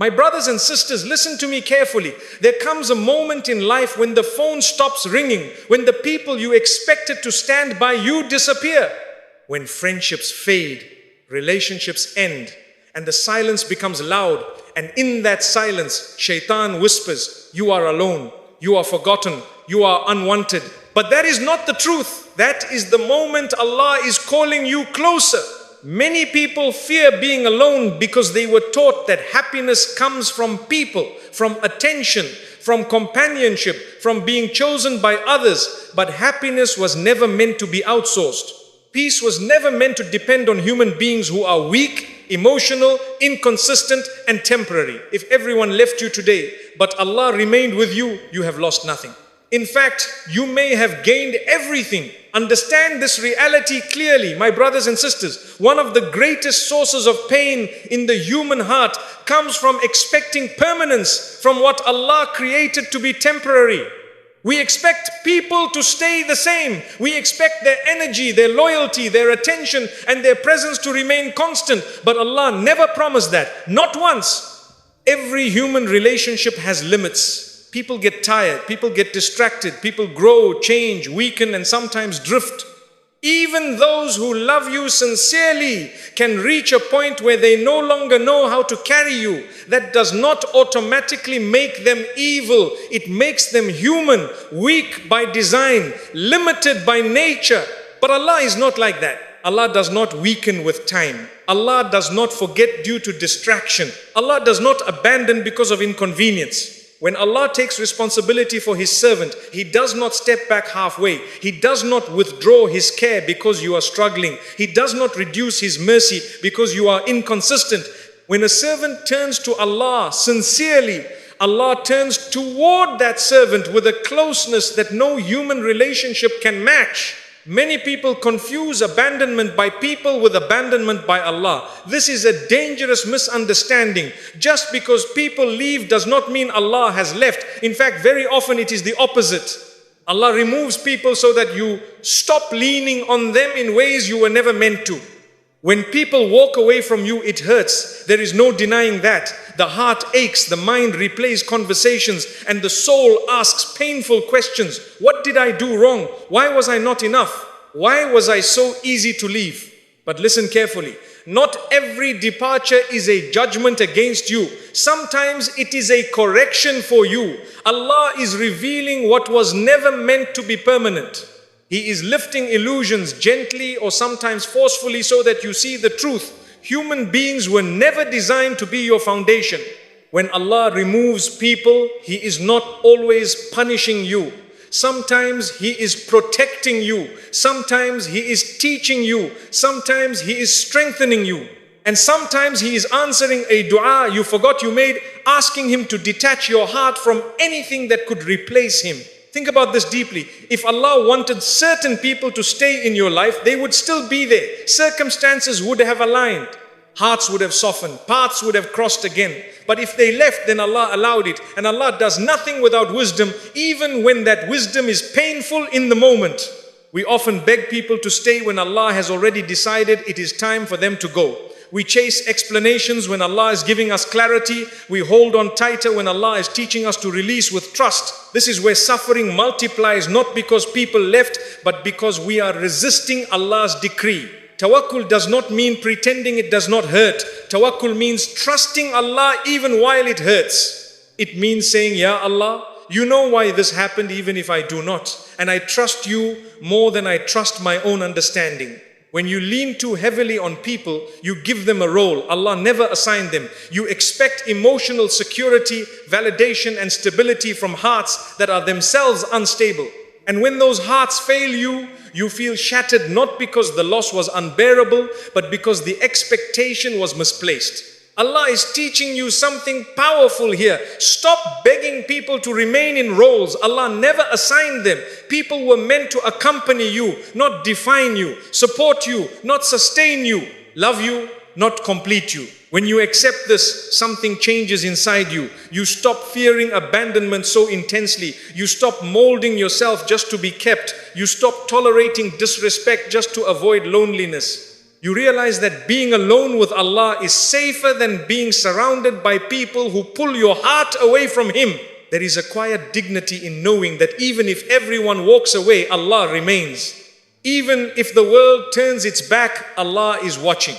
My brothers and sisters, listen to me carefully. There comes a moment in life when the phone stops ringing, when the people you expected to stand by you disappear, when friendships fade, relationships end, and the silence becomes loud. And in that silence, shaitan whispers, you are alone, you are forgotten, you are unwanted. But that is not the truth. That is the moment Allah is calling you closer. Many people fear being alone because they were taught that happiness comes from people, from attention, from companionship, from being chosen by others. But happiness was never meant to be outsourced. Peace was never meant to depend on human beings who are weak, emotional, inconsistent, and temporary. If everyone left you today, but Allah remained with you, you have lost nothing. In fact, you may have gained everything. Understand this reality clearly, my brothers and sisters. One of the greatest sources of pain in the human heart comes from expecting permanence from what Allah created to be temporary. We expect people to stay the same. We expect their energy, their loyalty, their attention, and their presence to remain constant. But Allah never promised that, not once. Every human relationship has limits. People get tired, people get distracted, people grow, change, weaken, and sometimes drift. Even those who love you sincerely can reach a point where they no longer know how to carry you. That does not automatically make them evil. It makes them human, weak by design, limited by nature. But Allah is not like that. Allah does not weaken with time. Allah does not forget due to distraction. Allah does not abandon because of inconvenience. When Allah takes responsibility for His servant, He does not step back halfway. He does not withdraw His care because you are struggling. He does not reduce His mercy because you are inconsistent. When a servant turns to Allah sincerely, Allah turns toward that servant with a closeness that no human relationship can match. Many people confuse abandonment by people with abandonment by Allah. This is a dangerous misunderstanding. Just because people leave does not mean Allah has left. In fact, very often it is the opposite. Allah removes people so that you stop leaning on them in ways you were never meant to. When people walk away from you, it hurts. There is no denying that. The heart aches, the mind replays conversations, and the soul asks painful questions. What did I do wrong? Why was I not enough? Why was I so easy to leave? But listen carefully. Not every departure is a judgment against you. Sometimes it is a correction for you. Allah is revealing what was never meant to be permanent. He is lifting illusions gently or sometimes forcefully so that you see the truth. Human beings were never designed to be your foundation. When Allah removes people, He is not always punishing you. Sometimes He is protecting you. Sometimes He is teaching you. Sometimes He is strengthening you. And sometimes He is answering a dua you forgot you made, asking Him to detach your heart from anything that could replace Him. Think about this deeply. If Allah wanted certain people to stay in your life, they would still be there. Circumstances would have aligned. Hearts would have softened. Paths would have crossed again. But if they left, then Allah allowed it. And Allah does nothing without wisdom, even when that wisdom is painful in the moment. We often beg people to stay when Allah has already decided it is time for them to go. We chase explanations when Allah is giving us clarity. We hold on tighter when Allah is teaching us to release with trust. This is where suffering multiplies, not because people left, but because we are resisting Allah's decree. Tawakkul does not mean pretending it does not hurt. Tawakkul means trusting Allah even while it hurts. It means saying, Ya Allah, you know why this happened even if I do not. And I trust you more than I trust my own understanding. When you lean too heavily on people, you give them a role. Allah never assigned them. You expect emotional security, validation, and stability from hearts that are themselves unstable. And when those hearts fail you, you feel shattered not because the loss was unbearable, but because the expectation was misplaced. Allah is teaching you something powerful here. Stop begging people to remain in roles Allah never assigned them. People were meant to accompany you, not define you, support you, not sustain you, love you, not complete you. When you accept this, something changes inside you. You stop fearing abandonment so intensely. You stop molding yourself just to be kept. You stop tolerating disrespect just to avoid loneliness. You realize that being alone with Allah is safer than being surrounded by people who pull your heart away from Him. There is a quiet dignity in knowing that even if everyone walks away, Allah remains. Even if the world turns its back, Allah is watching.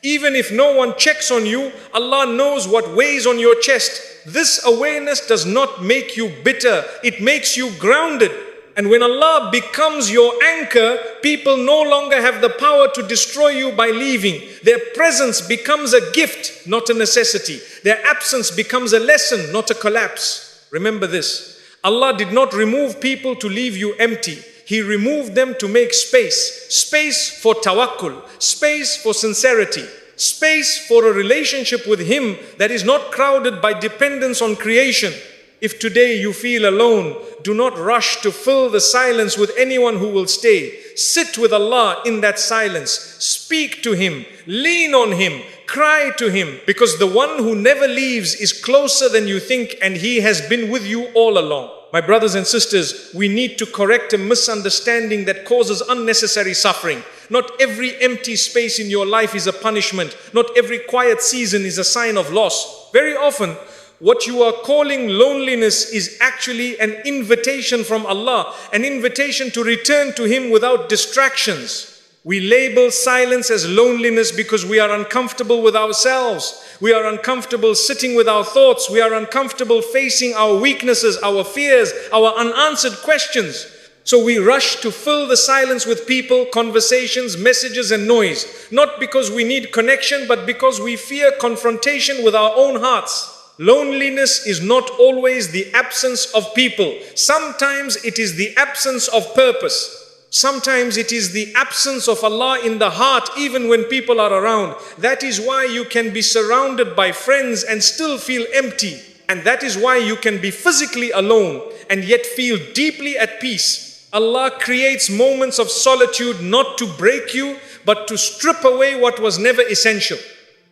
Even if no one checks on you, Allah knows what weighs on your chest. This awareness does not make you bitter, it makes you grounded. And when Allah becomes your anchor, people no longer have the power to destroy you by leaving. Their presence becomes a gift, not a necessity. Their absence becomes a lesson, not a collapse. Remember this, Allah did not remove people to leave you empty. He removed them to make space. Space for tawakkul, space for sincerity, space for a relationship with Him that is not crowded by dependence on creation. If today you feel alone, do not rush to fill the silence with anyone who will stay. Sit with Allah in that silence. Speak to Him, lean on Him, cry to Him, because the one who never leaves is closer than you think, and He has been with you all along. My brothers and sisters, we need to correct a misunderstanding that causes unnecessary suffering. Not every empty space in your life is a punishment. Not every quiet season is a sign of loss. Very often, what you are calling loneliness is actually an invitation from Allah, an invitation to return to Him without distractions. We label silence as loneliness because we are uncomfortable with ourselves. We are uncomfortable sitting with our thoughts. We are uncomfortable facing our weaknesses, our fears, our unanswered questions. So we rush to fill the silence with people, conversations, messages and noise. Not because we need connection, but because we fear confrontation with our own hearts. Loneliness is not always the absence of people. Sometimes it is the absence of purpose. Sometimes it is the absence of Allah in the heart even when people are around. That is why you can be surrounded by friends and still feel empty. And that is why you can be physically alone and yet feel deeply at peace. Allah creates moments of solitude not to break you, but to strip away what was never essential.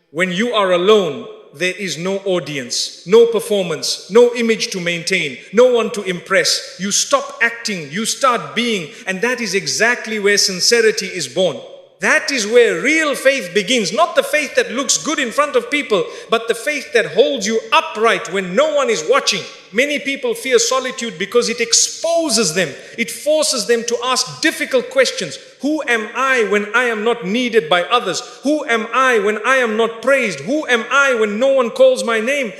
When you are alone, there is no audience, no performance, no image to maintain, no one to impress. You stop acting, you start being, and that is exactly where sincerity is born. That is where real faith begins. Not the faith that looks good in front of people, but the faith that holds you upright when no one is watching. Many people fear solitude because it exposes them. It forces them to ask difficult questions. Who am I when I am not needed by others? Who am I when I am not praised? Who am I when no one calls my name?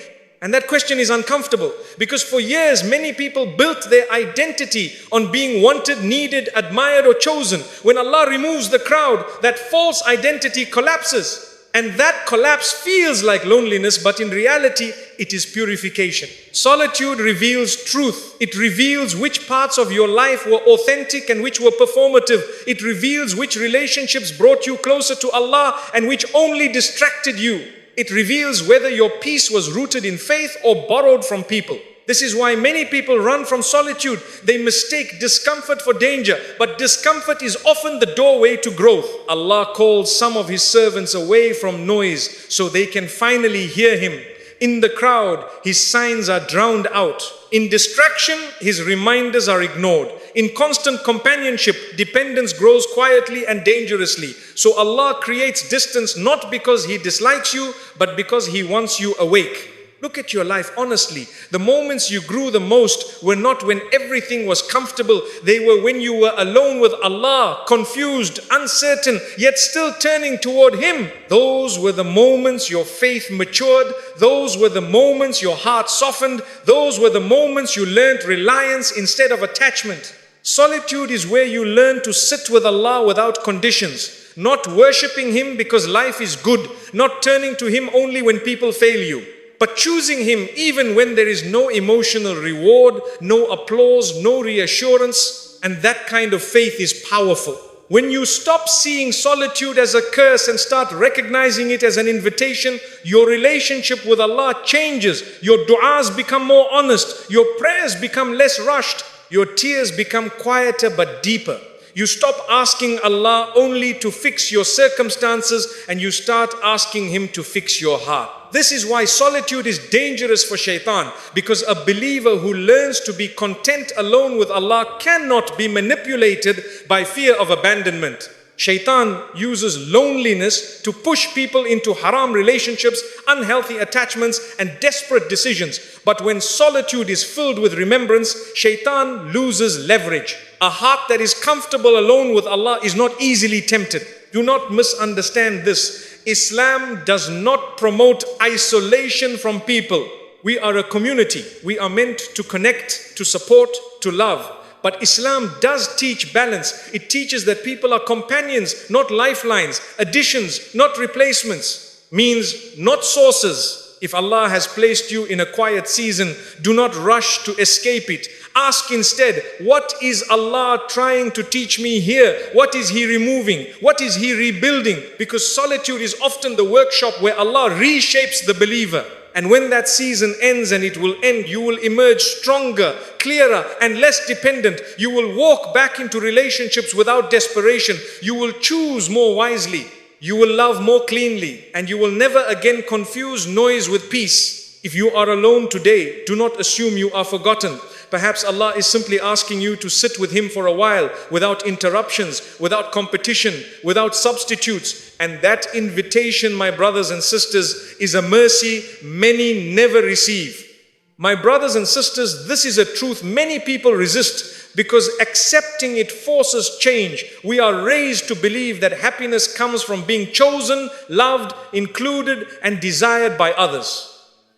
And that question is uncomfortable because for years many people built their identity on being wanted, needed, admired or chosen. When Allah removes the crowd, that false identity collapses. And that collapse feels like loneliness, but in reality, it is purification. Solitude reveals truth. It reveals which parts of your life were authentic and which were performative. It reveals which relationships brought you closer to Allah and which only distracted you. It reveals whether your peace was rooted in faith or borrowed from people. This is why many people run from solitude. They mistake discomfort for danger, but discomfort is often the doorway to growth. Allah calls some of His servants away from noise so they can finally hear Him. In the crowd, His signs are drowned out. In distraction, His reminders are ignored. In constant companionship, dependence grows quietly and dangerously. So Allah creates distance not because He dislikes you, but because He wants you awake. Look at your life honestly. The moments you grew the most were not when everything was comfortable. They were when you were alone with Allah, confused, uncertain, yet still turning toward Him. Those were the moments your faith matured. Those were the moments your heart softened. Those were the moments you learned reliance instead of attachment. Solitude is where you learn to sit with Allah without conditions, not worshipping Him because life is good, not turning to Him only when people fail you, but choosing Him even when there is no emotional reward, no applause, no reassurance. And that kind of faith is powerful. When you stop seeing solitude as a curse and start recognizing it as an invitation, your relationship with Allah changes. Your du'as become more honest. Your prayers become less rushed. Your tears become quieter but deeper. You stop asking Allah only to fix your circumstances and you start asking Him to fix your heart. This is why solitude is dangerous for shaitan, because a believer who learns to be content alone with Allah cannot be manipulated by fear of abandonment. Shaitan uses loneliness to push people into haram relationships, unhealthy attachments, and desperate decisions. But when solitude is filled with remembrance, Shaitan loses leverage. A heart that is comfortable alone with Allah is not easily tempted. Do not misunderstand this. Islam does not promote isolation from people. We are a community. We are meant to connect, to support, to love. But Islam does teach balance. It teaches that people are companions, not lifelines, additions, not replacements, means not sources. If Allah has placed you in a quiet season, do not rush to escape it. Ask instead, what is Allah trying to teach me here? What is He removing? What is He rebuilding? Because solitude is often the workshop where Allah reshapes the believer. And when that season ends, and it will end, you will emerge stronger, clearer, and less dependent. You will walk back into relationships without desperation. You will choose more wisely. You will love more cleanly. And you will never again confuse noise with peace. If you are alone today, do not assume you are forgotten. Perhaps Allah is simply asking you to sit with Him for a while, without interruptions, without competition, without substitutes. And that invitation, my brothers and sisters, is a mercy many never receive. My brothers and sisters, this is a truth many people resist, because accepting it forces change. We are raised to believe that happiness comes from being chosen, loved, included, and desired by others.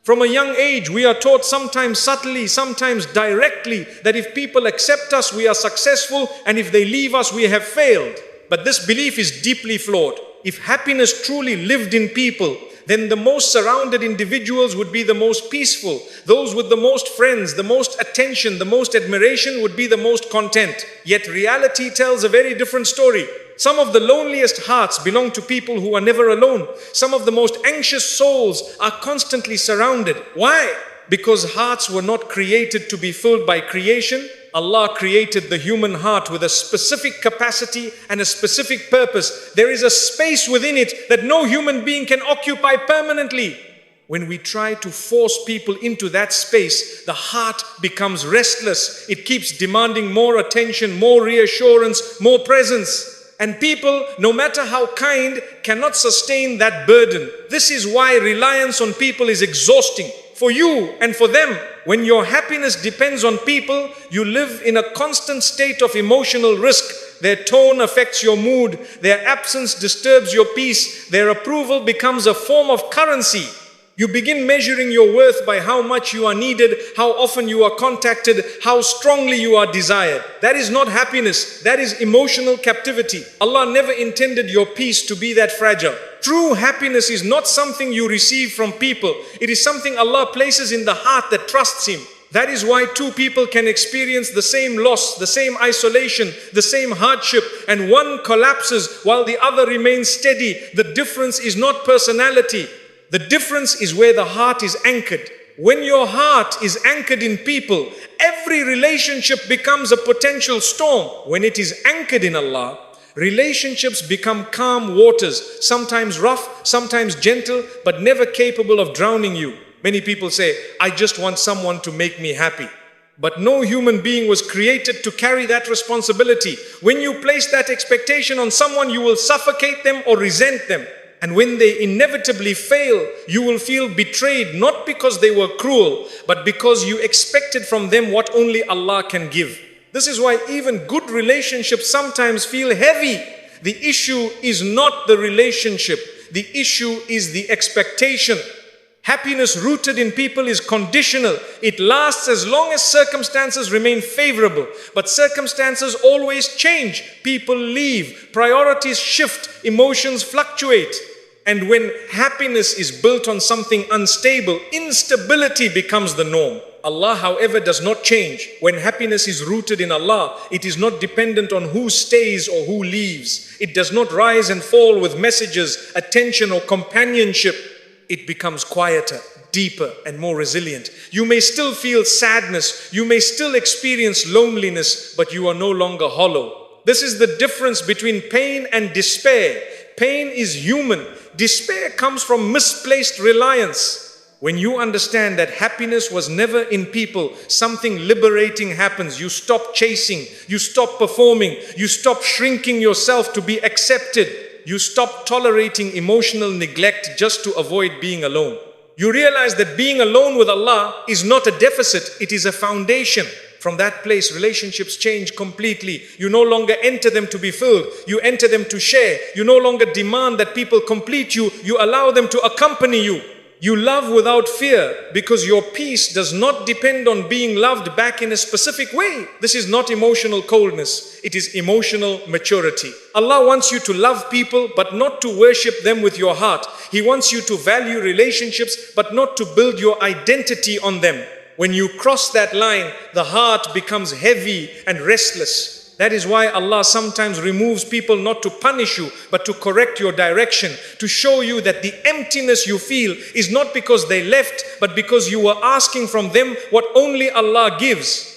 From a young age, we are taught, sometimes subtly, sometimes directly, that if people accept us, we are successful, and if they leave us, we have failed. But this belief is deeply flawed. If happiness truly lived in people, then the most surrounded individuals would be the most peaceful. Those with the most friends, the most attention, the most admiration would be the most content. Yet reality tells a very different story. Some of the loneliest hearts belong to people who are never alone. Some of the most anxious souls are constantly surrounded. Why? Because hearts were not created to be filled by creation. Allah created the human heart with a specific capacity and a specific purpose. There is a space within it that no human being can occupy permanently. When we try to force people into that space, the heart becomes restless. It keeps demanding more attention, more reassurance, more presence. And people, no matter how kind, cannot sustain that burden. This is why reliance on people is exhausting for you and for them. When your happiness depends on people, you live in a constant state of emotional risk. Their tone affects your mood. Their absence disturbs your peace. Their approval becomes a form of currency. You begin measuring your worth by how much you are needed, how often you are contacted, how strongly you are desired. That is not happiness. That is emotional captivity. Allah never intended your peace to be that fragile. True happiness is not something you receive from people. It is something Allah places in the heart that trusts Him. That is why two people can experience the same loss, the same isolation, the same hardship, and one collapses while the other remains steady. The difference is not personality. The difference is where the heart is anchored. When your heart is anchored in people, every relationship becomes a potential storm. When it is anchored in Allah, relationships become calm waters, sometimes rough, sometimes gentle, but never capable of drowning you. Many people say, I just want someone to make me happy. But no human being was created to carry that responsibility. When you place that expectation on someone, you will suffocate them or resent them. And when they inevitably fail, you will feel betrayed, not because they were cruel, but because you expected from them what only Allah can give. This is why even good relationships sometimes feel heavy. The issue is not the relationship. The issue is the expectation. Happiness rooted in people is conditional. It lasts as long as circumstances remain favorable. But circumstances always change. People leave. Priorities shift. Emotions fluctuate. And when happiness is built on something unstable, instability becomes the norm. Allah, however, does not change. When happiness is rooted in Allah, it is not dependent on who stays or who leaves. It does not rise and fall with messages, attention, or companionship. It becomes quieter, deeper, and more resilient. You may still feel sadness, you may still experience loneliness, but you are no longer hollow. This is the difference between pain and despair. Pain is human. Despair comes from misplaced reliance. When you understand that happiness was never in people, something liberating happens. You stop chasing, you stop performing, you stop shrinking yourself to be accepted. You stop tolerating emotional neglect just to avoid being alone. You realize that being alone with Allah is not a deficit, it is a foundation. From that place, relationships change completely. You no longer enter them to be filled, you enter them to share. You no longer demand that people complete you, you allow them to accompany you. You love without fear because your peace does not depend on being loved back in a specific way. This is not emotional coldness, it is emotional maturity. Allah wants you to love people but not to worship them with your heart. He wants you to value relationships but not to build your identity on them. When you cross that line, the heart becomes heavy and restless. That is why Allah sometimes removes people not to punish you, but to correct your direction, to show you that the emptiness you feel is not because they left, but because you were asking from them what only Allah gives.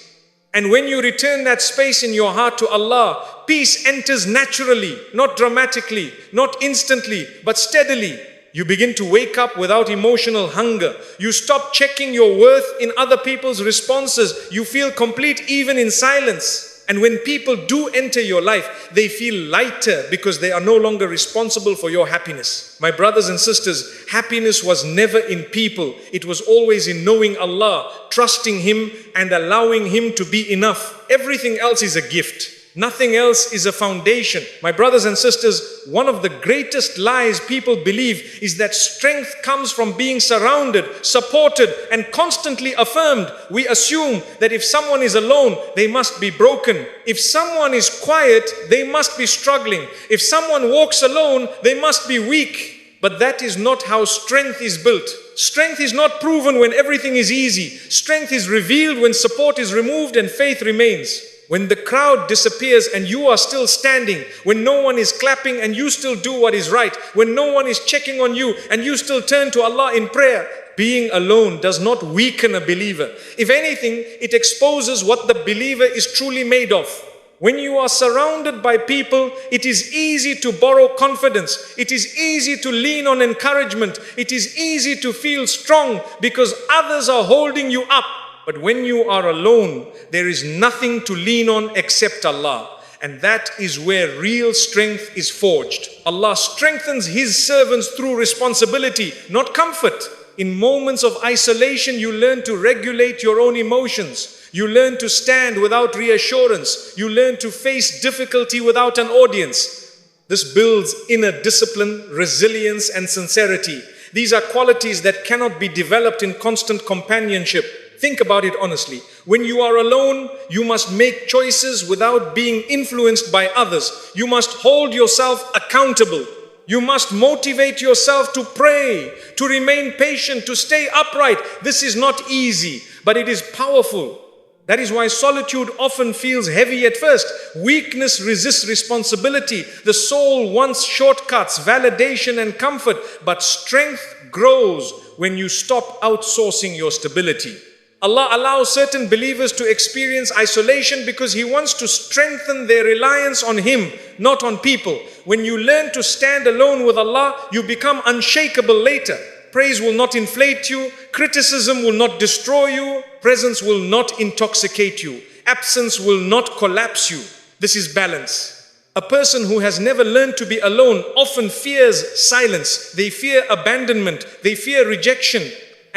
And when you return that space in your heart to Allah, peace enters naturally, not dramatically, not instantly, but steadily. You begin to wake up without emotional hunger. You stop checking your worth in other people's responses. You feel complete even in silence. And when people do enter your life, they feel lighter because they are no longer responsible for your happiness. My brothers and sisters, happiness was never in people. It was always in knowing Allah, trusting Him and allowing Him to be enough. Everything else is a gift. Nothing else is a foundation. My brothers and sisters, one of the greatest lies people believe is that strength comes from being surrounded, supported, and constantly affirmed. We assume that if someone is alone, they must be broken. If someone is quiet, they must be struggling. If someone walks alone, they must be weak. But that is not how strength is built. Strength is not proven when everything is easy. Strength is revealed when support is removed and faith remains. When the crowd disappears and you are still standing, when no one is clapping and you still do what is right, when no one is checking on you and you still turn to Allah in prayer, being alone does not weaken a believer. If anything, it exposes what the believer is truly made of. When you are surrounded by people, it is easy to borrow confidence. It is easy to lean on encouragement. It is easy to feel strong because others are holding you up. But when you are alone, there is nothing to lean on except Allah. And that is where real strength is forged. Allah strengthens His servants through responsibility, not comfort. In moments of isolation, you learn to regulate your own emotions. You learn to stand without reassurance. You learn to face difficulty without an audience. This builds inner discipline, resilience, and sincerity. These are qualities that cannot be developed in constant companionship. Think about it honestly. When you are alone, you must make choices without being influenced by others. You must hold yourself accountable. You must motivate yourself to pray, to remain patient, to stay upright. This is not easy, but it is powerful. That is why solitude often feels heavy at first. Weakness resists responsibility. The soul wants shortcuts, validation, and comfort. But strength grows when you stop outsourcing your stability. Allah allows certain believers to experience isolation because He wants to strengthen their reliance on Him, not on people. When you learn to stand alone with Allah, you become unshakable later. Praise will not inflate you, criticism will not destroy you, presence will not intoxicate you, absence will not collapse you. This is balance. A person who has never learned to be alone often fears silence. They fear abandonment, they fear rejection.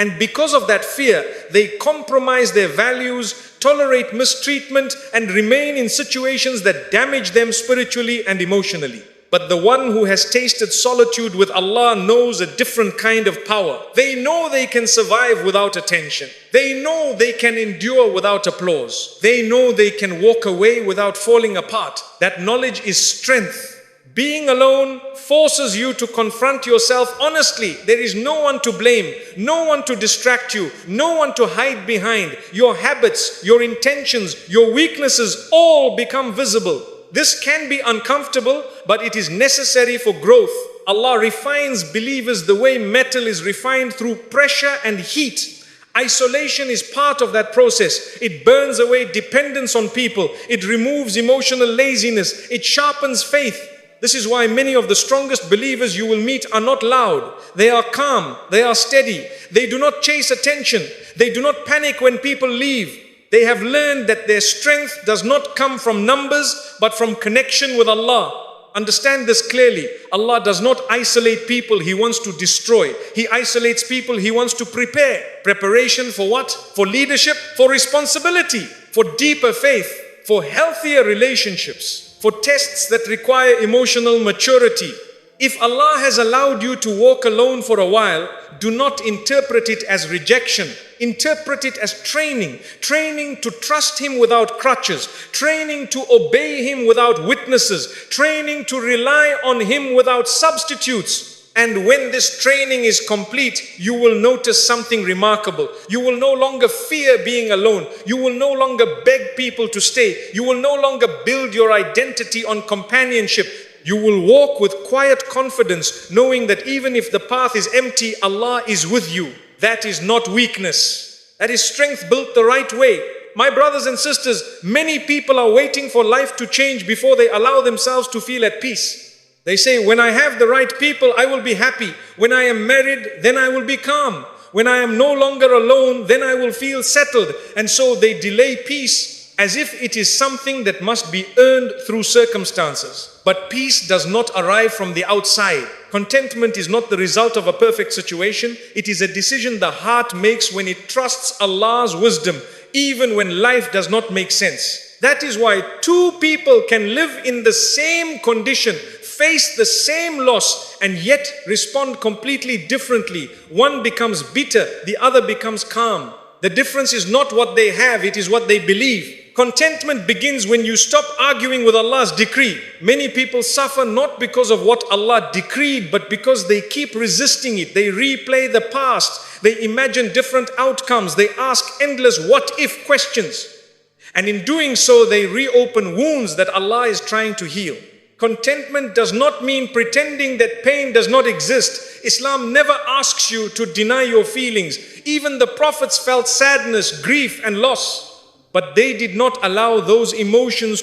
And because of that fear, they compromise their values, tolerate mistreatment, and remain in situations that damage them spiritually and emotionally. But the one who has tasted solitude with Allah knows a different kind of power. They know they can survive without attention. They know they can endure without applause. They know they can walk away without falling apart. That knowledge is strength. Being alone forces you to confront yourself honestly. There is no one to blame, no one to distract you, no one to hide behind. Your habits, your intentions, your weaknesses all become visible. This can be uncomfortable, but it is necessary for growth. Allah refines believers the way metal is refined through pressure and heat. Isolation is part of that process. It burns away dependence on people. It removes emotional laziness. It sharpens faith. This is why many of the strongest believers you will meet are not loud. They are calm. They are steady. They do not chase attention. They do not panic when people leave. They have learned that their strength does not come from numbers, but from connection with Allah. Understand this clearly. Allah does not isolate people He wants to destroy. He isolates people He wants to prepare. Preparation for what? For leadership, for responsibility, for deeper faith, for healthier relationships, for tests that require emotional maturity. If Allah has allowed you to walk alone for a while, do not interpret it as rejection. Interpret it as training. Training to trust Him without crutches. Training to obey Him without witnesses. Training to rely on Him without substitutes. And when this training is complete, you will notice something remarkable. You will no longer fear being alone. You will no longer beg people to stay. You will no longer build your identity on companionship. You will walk with quiet confidence, knowing that even if the path is empty, Allah is with you. That is not weakness. That is strength built the right way. My brothers and sisters, many people are waiting for life to change before they allow themselves to feel at peace. They say, when I have the right people, I will be happy. When I am married, then I will be calm. When I am no longer alone, then I will feel settled. And so they delay peace as if it is something that must be earned through circumstances. But peace does not arrive from the outside. Contentment is not the result of a perfect situation. It is a decision the heart makes when it trusts Allah's wisdom, even when life does not make sense. That is why two people can live in the same condition, face the same loss, and yet respond completely differently. One becomes bitter, the other becomes calm. The difference is not what they have, it is what they believe. Contentment begins when you stop arguing with Allah's decree. Many people suffer not because of what Allah decreed, but because they keep resisting it. They replay the past. They imagine different outcomes. They ask endless what-if questions. And in doing so, they reopen wounds that Allah is trying to heal. Contentment does not mean pretending that pain does not exist. Islam never asks you to deny your feelings. Even the prophets felt sadness, grief, and loss. But they did not allow those emotions